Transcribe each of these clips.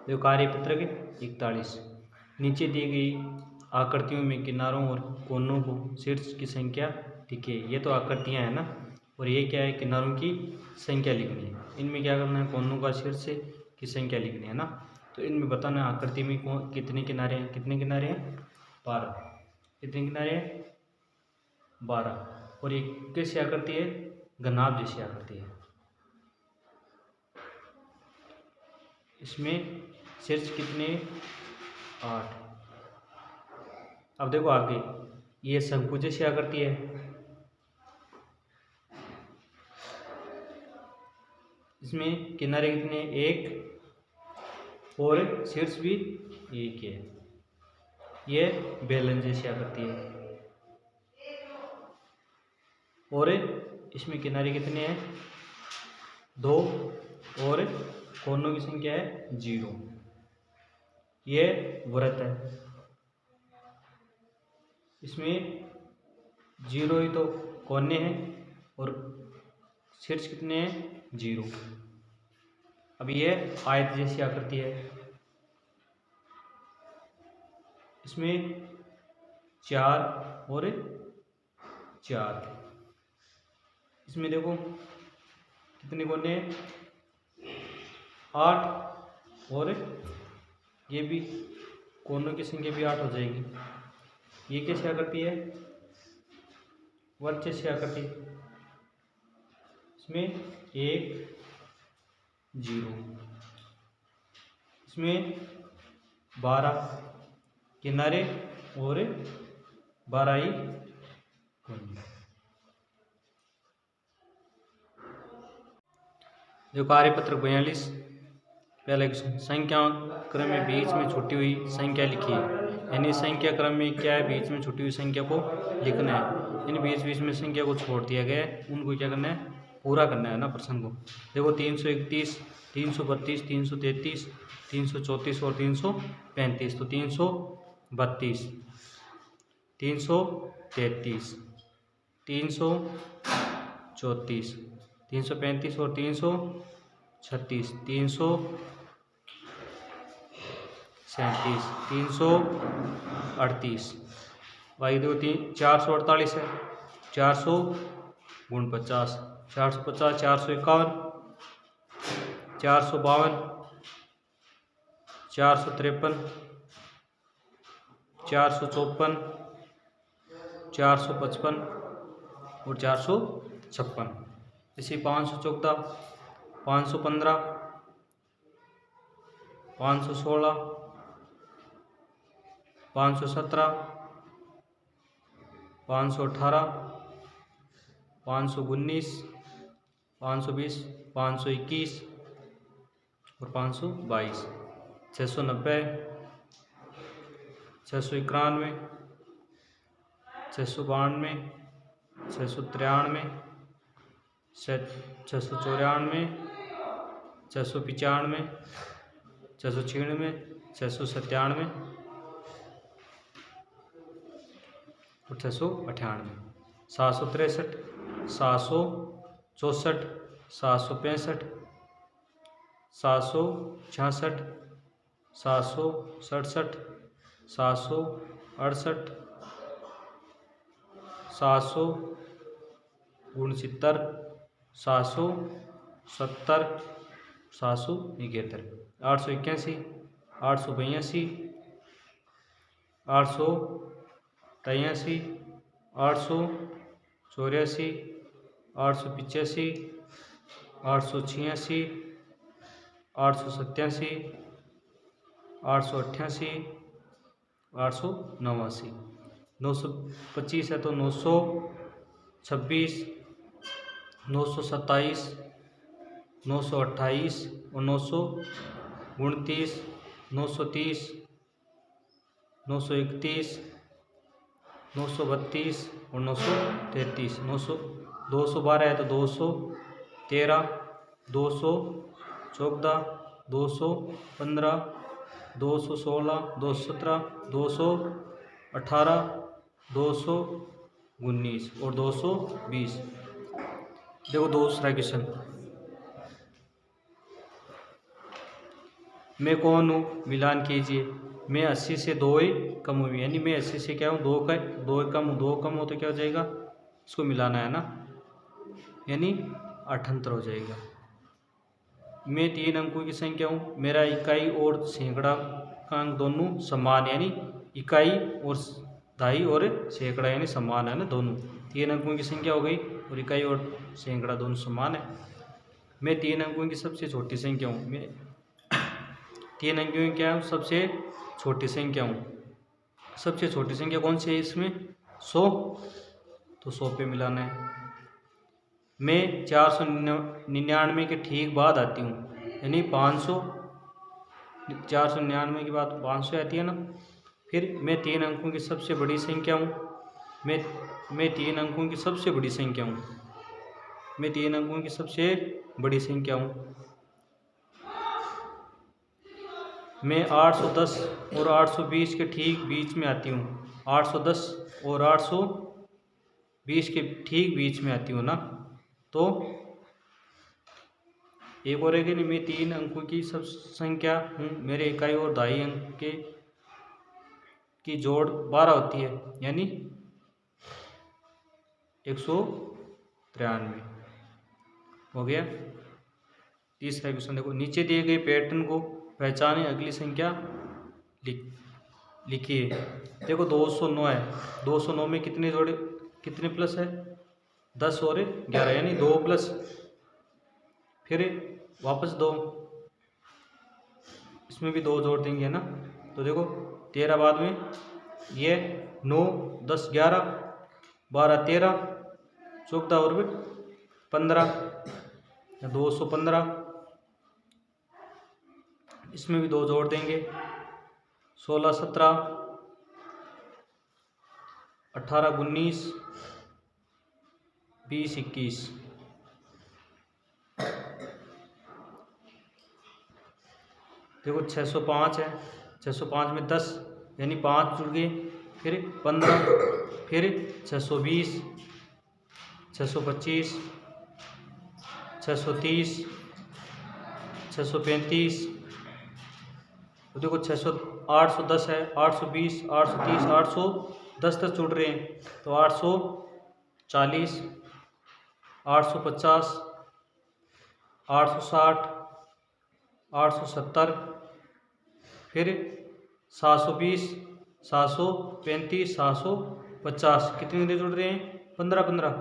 देखो कार्यपत्रक 41। नीचे दी गई आकृतियों में किनारों और कोनों को शीर्ष की संख्या लिखिए। ये तो आकृतियां हैं ना, और ये क्या है, किनारों की संख्या लिखनी है। इनमें क्या करना है, कोनों का शीर्ष की संख्या लिखनी है ना। तो इनमें बताना आकृति में कितने किनारे हैं। कितने किनारे हैं? 12। कितने किनारे हैं? 12। और ये कैसी आकृति है? घनाभ जैसी आकृति है। इसमें शीर्ष कितने? 8। अब देखो आगे, ये शंकु जैसी आकृति है। इसमें किनारे कितने? 1 और शीर्ष भी 1 है। ये बेलन जैसी आकृति है। और इसमें किनारे कितने हैं? 2 और कोनों की संख्या है 0। ये वृत्त है। इसमें 0 ही तो कोने हैं और शीर्ष कितने हैं? 0। अब ये आयत जैसी आकृति है। इसमें 4 और 4। इसमें देखो कितने कोने? 8। और ये भी कोनों की संख्या भी 8 हो जाएगी। ये कैसी आकृति है? वृत्त जैसी आकृति। इसमें 1 0। इसमें 12 किनारे और 12 ही कोने। जो कार्यपत्र 42 पहला क्वेश्चन, संख्या क्रम में बीच में छुटी हुई संख्या लिखिए। यानी संख्या क्रम में क्या है, बीच में छुटी हुई संख्या को लिखना है। इन बीच बीच में संख्या को छोड़ दिया गया है, उनको क्या करना है? पूरा करना है ना प्रश्न को। देखो 331, 332, 333, 334 और 335। तो 332, 333, 334, 335 और 336, 337, 338। भाई दो 448 है। 400 गुण 50, 450, 451, 452, 453, 454, 455 और 456। इसी 514, 515, 516, 517, 518, 519, 520, 521 और 522। 690, 691, 692, 693, 694, 695, 696, 697 और 698। 763, 764, 765, 766, 767, 768, 769, 770, 771, 881, 882, 883, 884, 885, 886, 887, 888, 889। 925 है तो 926, 927, 928 और 929, 930, 931, 932 और 933। 212 है तो 213, 214, 215, 216, 217, 218, 219 और 220। देखो दूसरा क्वेश्चन, मैं कौन हूँ, मिलान कीजिए। मैं 80 से 2 ही कम हुई, यानी मैं 80 से क्या हूँ, 2 कम हूँ। 2 कम हो तो क्या हो जाएगा, इसको मिलाना है ना, यानी 78 हो जाएगा। मैं 3 अंकों की संख्या हूँ, मेरा इकाई और सैकड़ा का अंक दोनों समान, यानी इकाई और दहाई और सैकड़ा यानी समान है ना दोनों। 3 अंकों की संख्या हो गई और इकाई और सैकड़ा दोनों समान है। मैं 3 अंकों की सबसे छोटी संख्या हूँ। मैं 3 अंकों की क्या हूँ, सबसे छोटी संख्या हूँ। सबसे छोटी संख्या कौन सी है इसमें, 100, तो 100 पे मिलाना है। मैं 499 के ठीक बाद आती हूँ, यानी 500, 499 के बाद 500 आती है ना। फिर मैं 3 अंकों की सबसे बड़ी संख्या हूँ। मैं 3 अंकों की सबसे बड़ी संख्या हूँ। मैं 3 अंकों की सबसे बड़ी संख्या हूँ। मैं 810 और 820 के ठीक बीच में आती हूँ। 810 और 820 के ठीक बीच में आती हूँ ना। तो एक और है कि नहीं, मैं 3 अंकों की सब संख्या हूँ। मेरे इकाई और दहाई अंक की जोड़ 12 होती है, यानी 193 हो गया। तीसरा क्वेश्चन देखो, नीचे दिए गए पैटर्न को पहचाने, अगली संख्या लिखिए। देखो 209 है, 209 में कितने जोड़े, कितने प्लस है, 10 और 11, यानी 2 प्लस, फिर वापस 2, इसमें भी 2 जोड़ देंगे ना। तो देखो 13 बाद में ये 9, 10, 11, 12, 13, 14 और 15, 215, इसमें भी 2 जोड़ देंगे, 16, 17, 18, 19, 20, 21। देखो 605 है, 605 में 10 यानी 5 जुड़ गए, फिर 15, फिर 620, 625, 630, 635। तो देखो 810 है, 820, 830, 810 जुड़ रहे हैं, तो 840, 850, 860, 870, फिर 720, 735, 750। कितने जुड़ रहे हैं, 15 15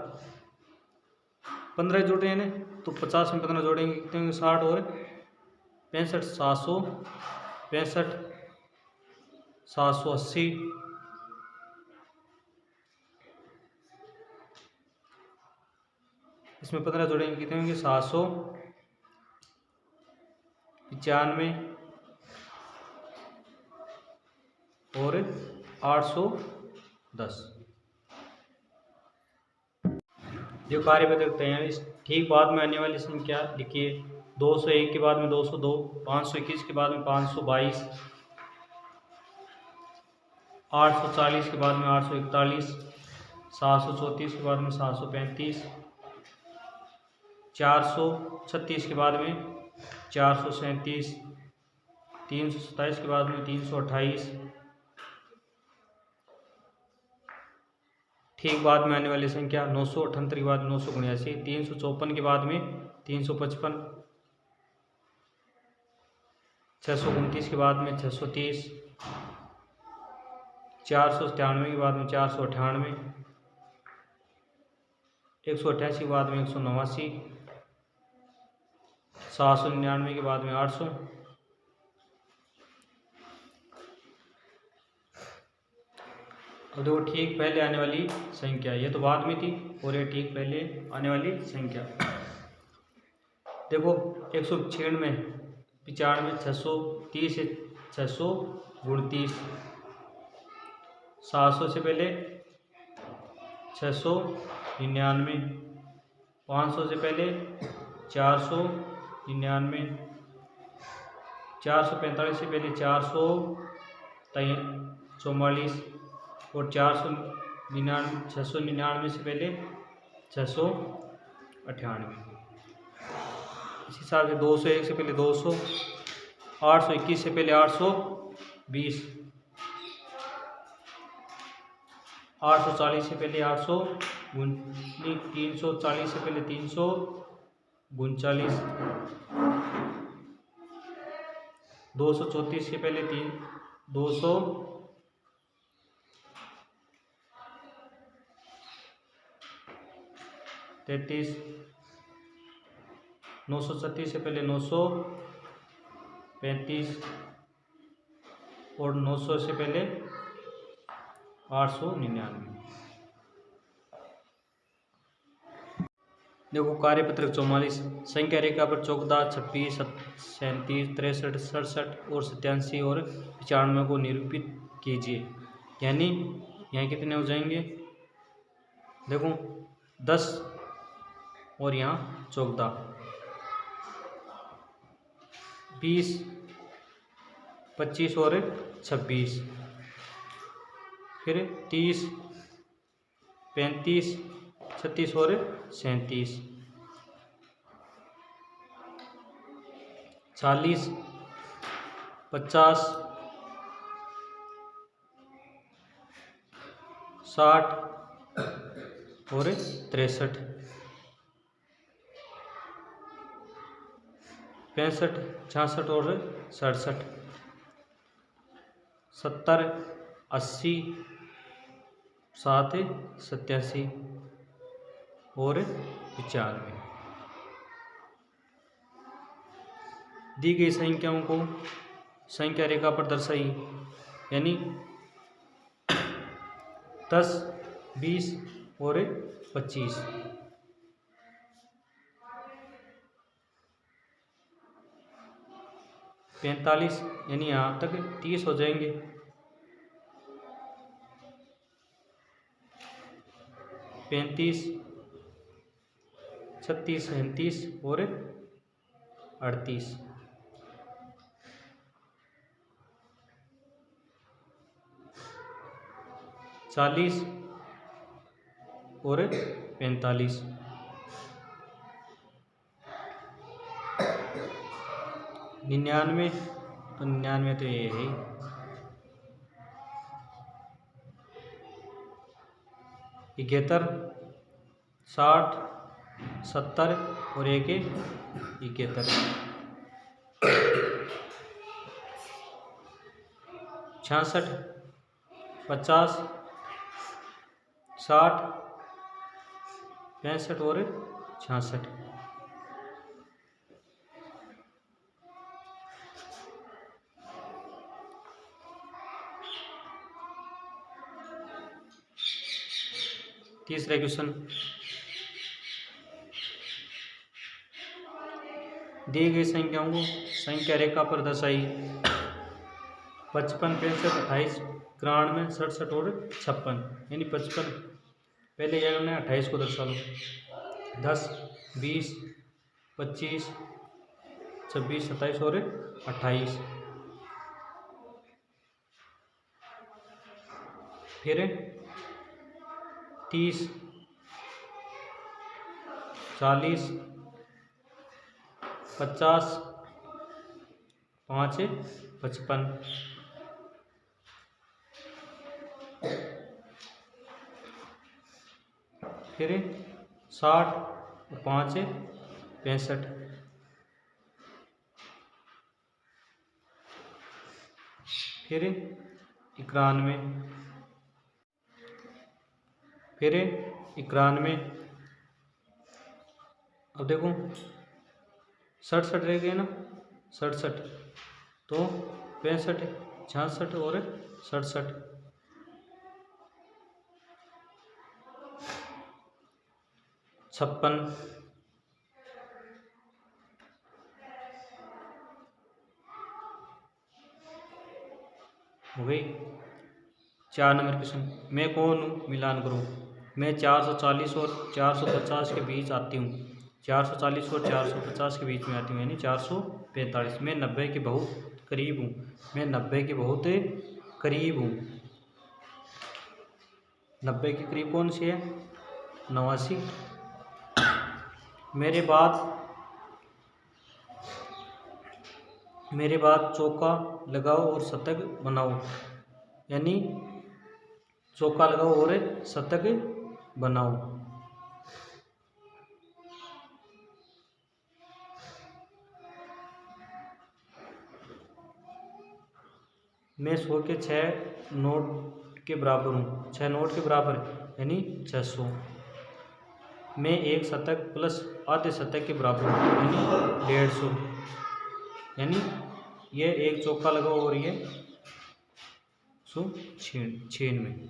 15 जुड़ रहे हैं ना। तो 50 में 15 जोड़ेंगे, कितने होंगे, 60 और 65, 765, 780, इसमें 15 जोड़ेंगे, कितने होंगे, 795 और 810। जो कार्य पर देखते हैं, इस ठीक बाद में आने वाली संख्या लिखिए। 201 के बाद में 202, 521 के बाद में 522, 840 के बाद में 841, 734 के बाद में 735, 436 के बाद में 437, 327 के बाद में 328, ठीक बाद में आने वाली संख्या 978 के बाद में 979, 354 के बाद में 355, 629 के बाद में 630, 497 के बाद में 498, 188 के बाद में 189, 799 के बाद में 800, अब देखो ठीक पहले आने वाली संख्या, ये तो बाद में थी और ये ठीक पहले आने वाली संख्या। देखो 196, 95, 630 से 629, 700 से पहले 699, 500 से पहले 499, 445 से पहले 444 और 699 से पहले 698। इस हिसाब से 201 से पहले 200, 821 से पहले 820, 840 से पहले 340 से पहले 339, 234 से पहले 200, 33, 936 से पहले 935 और 900 से पहले 899। देखो कार्यपत्रक 44, संख्या रेखा पर 14, 26, 37, 63, 67 और 87 और 95 को निरूपित कीजिए। यानी यहाँ कितने हो जाएंगे, देखो 10 और यहाँ 14, 20, 25 और 26, फिर 30, 35, 36 और 37, 40, 50, 60 और 63, 65, 66 और 67, 70, 80, 7, 87 और 95। दी गई संख्याओं को संख्या रेखा पर दर्शाइए। यानी 10, 20 और 25। 45 यानी यहाँ तक 30 हो जाएंगे। 35, 36, 37 और 38। 40 और 45। 99, तो 99 तो ये है। 71, 60, 70 और 71। 66, 50, 60, 65 और 66। तीसरा क्वेश्चन, दिए गई संख्याओं को संख्या रेखा पर दर्शाइए। 55, 65, 28, 93, 67 और 56। यानी 55 पहले क्या करना है, 28 को दर्शा लो। 10, 20, 25, 26, 27 और 28। फिर 30, 40, 50, 5, 55। फिर 60 और 5, 65। फिर 91, फिर 91। अब देखो 67 रह गए ना, 67, तो 65, 66 और 67। 56, हो गई। 4 नंबर क्वेश्चन, मैं कौन हूँ, मिलान करूँ। मैं 440 और 450 के बीच आती हूँ। 440 और 450 के बीच में आती हूँ, यानी 445। मैं 90 के बहुत करीब हूँ। मैं 90 के बहुत करीब हूँ। 90 के करीब कौन सी है, 89। मेरे बाद मेरे बाद चौका लगाओ और शतक बनाओ, यानी चौका लगाओ और शतक बनाओ। मैं 100 के 6 नोट के बराबर हूँ, 6 नोट के बराबर यानी 600। मैं एक शतक प्लस आधे शतक के बराबर हूँ यानी 150, यानी ये एक चौका लगाओ और ये 96।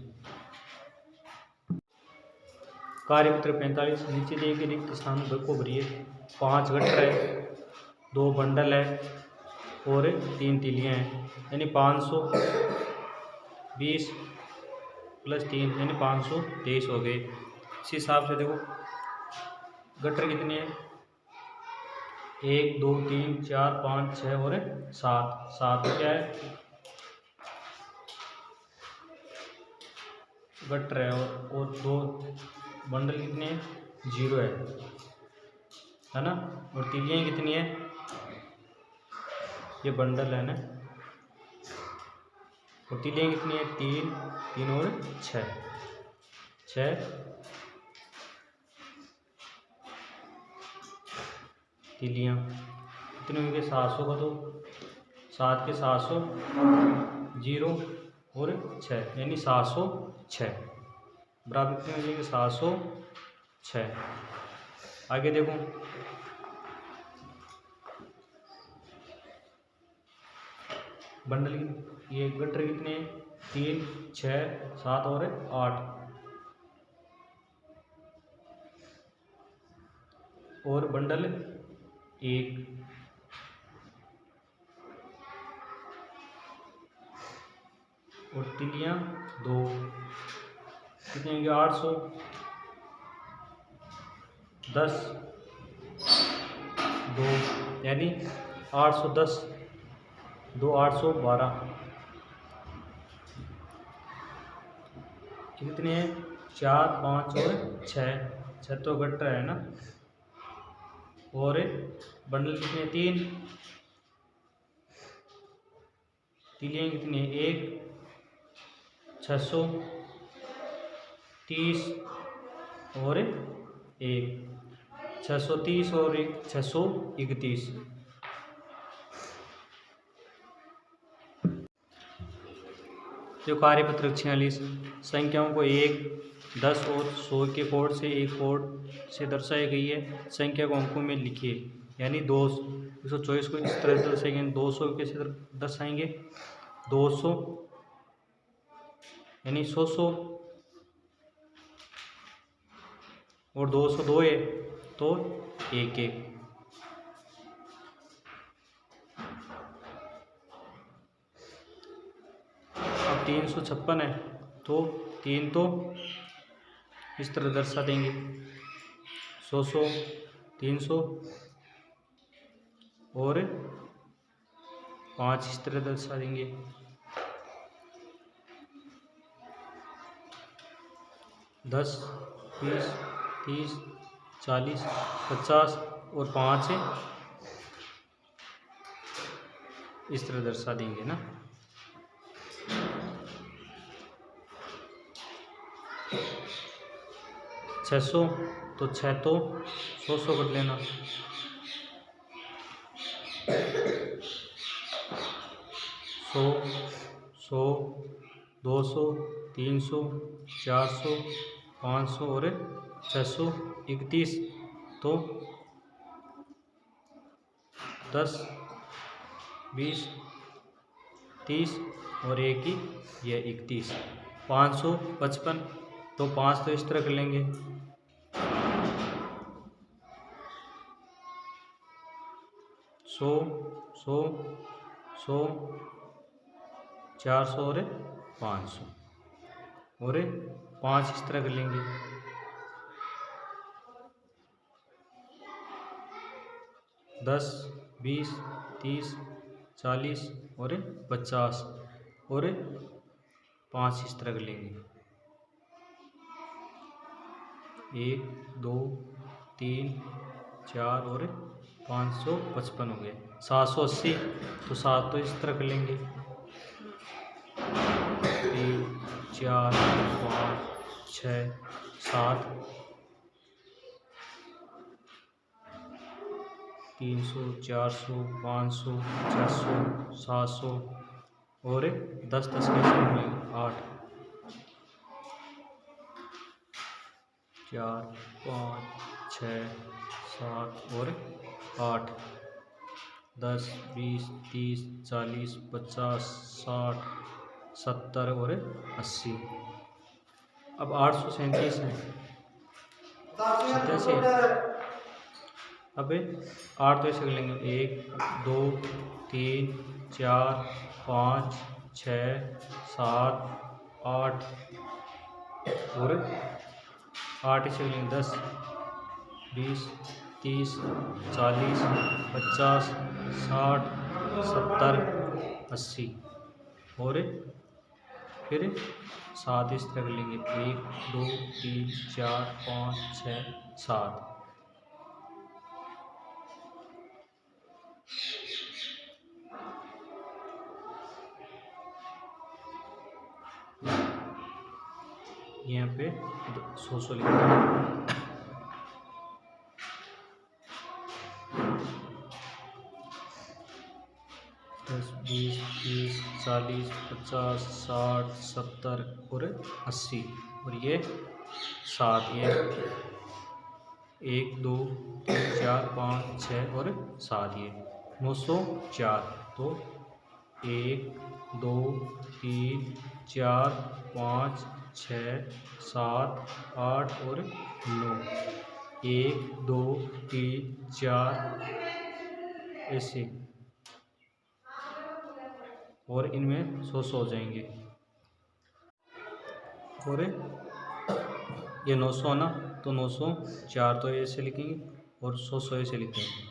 कार्यपत्र 45 नीचे दिए गए रिक्त स्थान को भरिए। 5 गट्टर है, 2 बंडल है और 3 तीलियाँ हैं, यानी 520 प्लस 3 यानी 523 हो गए। इसी हिसाब से देखो गट्टर कितने हैं, 1 2 3 4 5 6 और 7 क्या है गट्टर है, और 2 बंडल कितने हैं, 0 है ना। और तीलियाँ कितनी है, ये बंडल है ना, और तीलियाँ कितनी है, 3 और 6 तीलियाँ कितने होंगे, 700 का, तो 7 के 700 0 और 6 यानी 706 बराबर कितने हो जाएंगे, 706। आगे देखो बंडल ये गट्टर कितने, 3 6 7 और 8, और बंडल 1, और तिलियाँ 2 कितने होंगे, 810 2 यानी 810 2 812 कितने हैं, 4 5 और 6 तो गट्टर है ना, और बंडल कितने, 3 तीलियाँ कितनी है, 1 630 और 1 630 और 1 631। जो कार्यपत्र 46 संख्याओं को 1 10 और 100 के कोड से एक कोड से दर्शाई गई है, संख्या को अंकों में लिखिए, यानी 224 को इस तरह दर्शाएंगे, 200 कैसे दर्शाएंगे, 200 यानी 100 और 202 है तो 1 1। अब 356 है तो 3 तो इस तरह दर्शा देंगे, 100 300 और 5 इस तरह दर्शा देंगे, 10 20 30 40 50 और 5 इस तरह दर्शा देंगे ना। छः सौ तो 6 तो 100 कर लेना, 100 200 300 400 500 और 631 तो 10 20 30 और 1 ही ये 31। 555 तो 5 तो इस तरह कर लेंगे, 100 100 100 400 और 500 और 5 इस तरह कर लेंगे, 10 20 30 40 और 50 और 5 इस तरह कर लेंगे, 1 2 3 4 और 555 हो गए। 780, तो 7 तो इस तरह कर लेंगे, 3 4 5 6 7, 300 400 500 600 700 और 10 10 कैसे मिलेंगे, 8 4 5 6 7 और 8, 10 20 30 40 50 60 70 और 80। अब 837 है, 87 है। अब 8 तो ऐसे कर लेंगे, 1 2 3 4 5 6 7 8 और 8 ऐसे कर लेंगे, 10 20 30 40 50 60 70 80 और फिर 7 इस तरह कर लेंगे, 1 2 3 4 5 6 7। यहाँ पे 100 लिखा है। 10 20 30 40 50 60 70 और 80 और ये 7, ये 1 2 3 4 5 6 और 7, ये 904। तो 1 2 3 4 5 6 7 8 और 9, 1 2 3 4 ऐसे, और इनमें 100 हो जाएंगे। और ये 900 ना, तो 904 तो ऐसे लिखेंगे और 100 ऐसे लिखेंगे।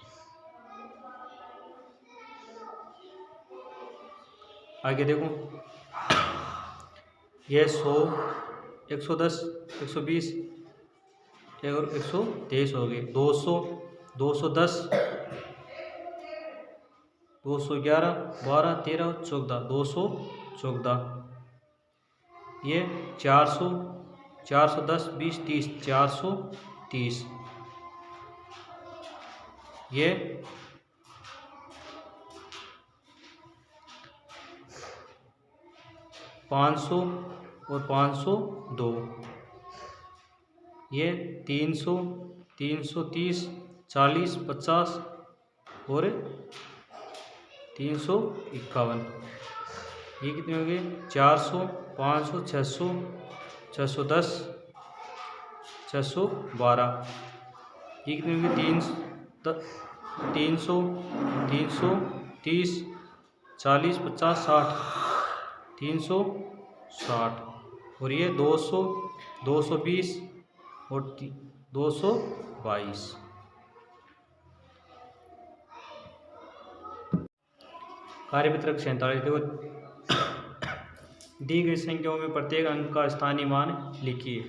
आगे देखो, ये 100 110 120 और 123 हो गए, 200 210 211 12 13 14 214, ये 400 410 20 30 430, ये 500 और 502, ये 300 330 40 50 और 351, ये कितने हो गए, 400 500 600 610 612, ये कितने हो गए, 300 330 40 50 60 360, और ये 200 220 और 222। कार्यपत्रक 47 देखो, दी गई संख्याओं में प्रत्येक अंक का स्थानीय मान लिखिए।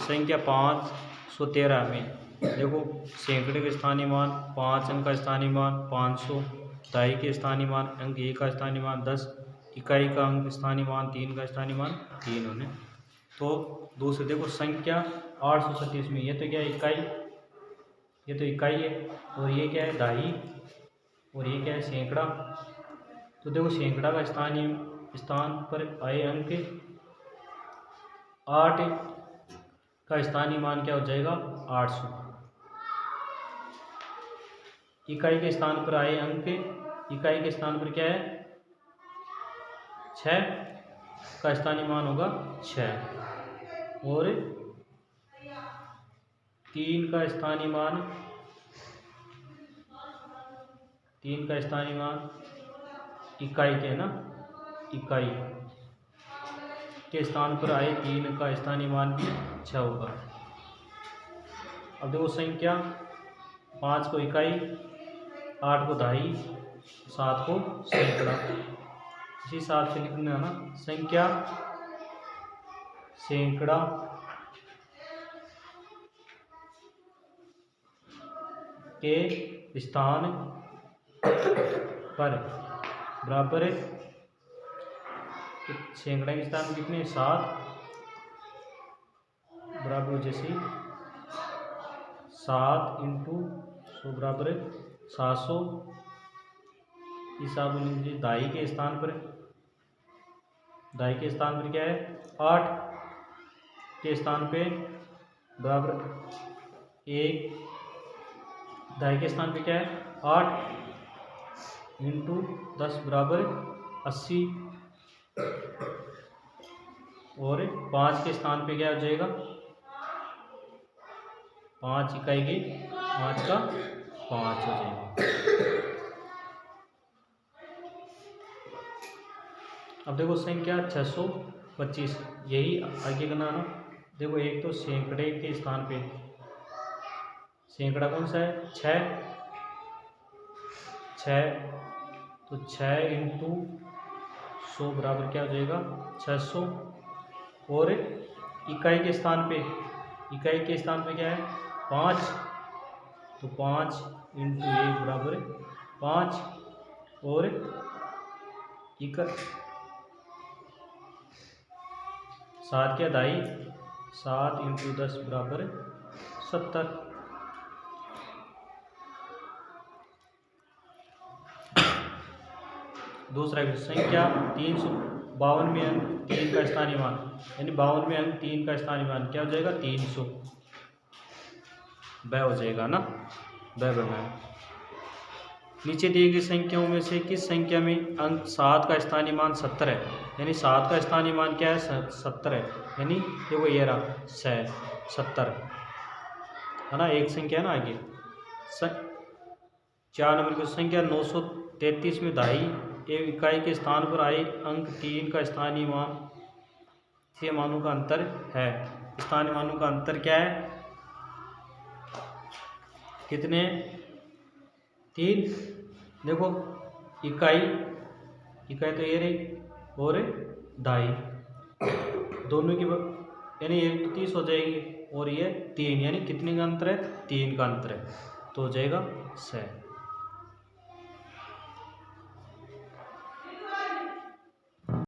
संख्या 513 में देखो, सैकड़े के स्थानीय मान, 5 अंक का स्थानीय मान 500, दहाई के स्थानीय मान, अंक 1 का स्थानीय मान 10, इकाई का अंक स्थानीय मान, 3 का स्थानीय मान 3 होने। तो दूसरे देखो, संख्या 837 में ये तो क्या है, इकाई, ये तो इकाई है, और ये क्या है, दहाई, और ये क्या है, सैकड़ा। तो देखो, सैकड़ा का स्थानीय स्थान पर आए अंक 8 का स्थानीय मान क्या हो जाएगा, 800। इकाई के स्थान पर आए अंक, इकाई के स्थान पर क्या है, 6 का स्थानीय मान होगा 6, और 3 का स्थानीय मान, 3 का स्थानीय मान इकाई के ना, इकाई के स्थान पर आए 3 का स्थानीय मान भी 6 होगा। अब देखो, संख्या 5 को इकाई, 8 को दहाई, 7 को सैकड़ा, इसी हिसाब से लिखना है ना। संख्या सैकड़ा के स्थान पर बराबर सैकड़ा के स्थान कितने 7 बराबर जैसे 7 इंटू 100 बराबर 700। हिसाब लीजिए दाई के स्थान पर क्या है 8 के स्थान पे बराबर 1 दाई के स्थान पे क्या है 8 इंटू 10 बराबर 80 और 5 के स्थान पे क्या हो जाएगा 5 इकाई के 5 का 5 हो जाएगा। अब देखो संख्या 625 यही आगे करना है ना। देखो एक तो सैकड़े के स्थान पे सैकड़ा कौन सा है 6 तो 6 इंटू 100 बराबर क्या हो जाएगा 600 और इकाई के स्थान पे क्या है 5 तो 5 इंटू 1 बराबर 5 और 7 क्या दाई 7 इंटू 10 बराबर 70। दूसरा संख्या 352 में अंक 3 का स्थानीय मान यानी 52 में अंक 3 का स्थानीय मान क्या हो जाएगा 300 वह हो जाएगा ना वह बनाए। नीचे दिए गई संख्याओं में से किस संख्या में अंक 7 का स्थानीय मान 70 है यानी 7 का स्थानीय मान क्या है 70 है यानी देखो ये रहा 70 है ना। एक संख्या है ना आगे 4 नंबर की संख्या 933 में दाई एक इकाई के स्थान पर आए अंक 3 का स्थानीय मान से मानों का अंतर है। स्थानीय मानों का अंतर क्या है कितने 3 देखो इकाई तो ये रही और दाई दोनों की यानी 1 तो 30 हो जाएगी और ये 3 यानी कितने का अंतर है 3 का अंतर है तो हो जाएगा 6।